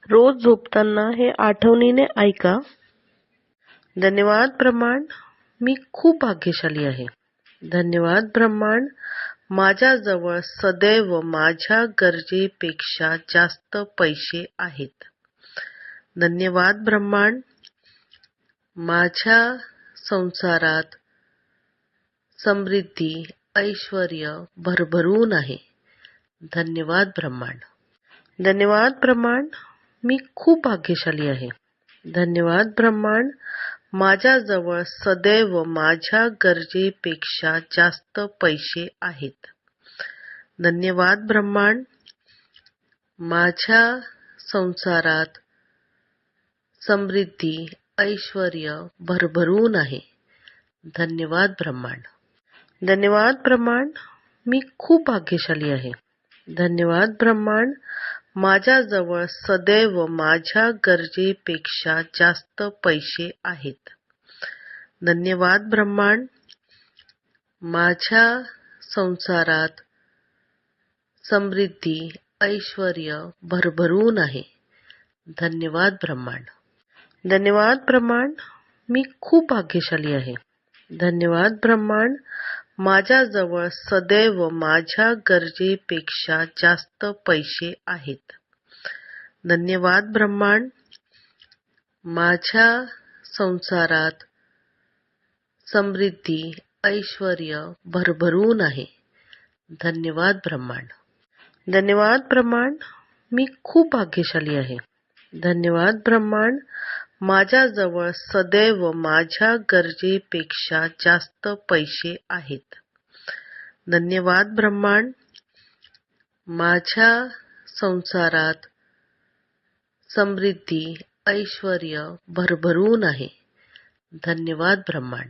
रोज झोपताना हे आठवणीने ऐका. धन्यवाद ब्रह्मांड, मी खूप भाग्यशाली आहे. धन्यवाद ब्रह्मांड, माझ्याजवळ सदैव माझ्या गरजेपेक्षा जास्त पैसे आहेत. धन्यवाद ब्रह्मांड, माझ्या संसारात समृद्धी, ऐश्वर्य भरभरून आहे. धन्यवाद ब्रह्मांड. धन्यवाद ब्रह्मांड, मी खूप भाग्यशाली आहे. धन्यवाद ब्रह्मांड, माझ्याजवळ सदैव माझ्या गरजेपेक्षा जास्त पैसे आहेत. धन्यवाद ब्रह्मांड, माझ्या संसारात समृद्धी, ऐश्वर्य भरभरून आहे. धन्यवाद ब्रह्मांड. धन्यवाद ब्रह्मांड, मी खूप भाग्यशाली आहे. धन्यवाद ब्रह्मांड, माझ्याजवळ सदैव माझ्या गरजेपेक्षा जास्त पैसे आहेत. धन्यवाद ब्रह्मांड, माझ्या संसारात समृद्धी, ऐश्वर्य भरभरून आहे. धन्यवाद ब्रह्मांड. धन्यवाद ब्रह्मांड, मी खूप भाग्यशाली आहे. धन्यवाद ब्रह्मांड, माझ्याजवळ सदैव माझ्या गरजेपेक्षा जास्त पैसे आहेत. धन्यवाद ब्रह्मांड, माझ्या संसारात समृद्धी, ऐश्वर्य भरभरून आहे. धन्यवाद ब्रह्मांड. धन्यवाद ब्रह्मांड, मी खूप भाग्यशाली आहे. धन्यवाद ब्रह्मांड, माझ्याजवळ सदैव माझ्या गरजेपेक्षा जास्त पैसे आहेत. धन्यवाद ब्रह्मांड, माझ्या संसारात समृद्धी, ऐश्वर्य भरभरून आहे. धन्यवाद ब्रह्मांड.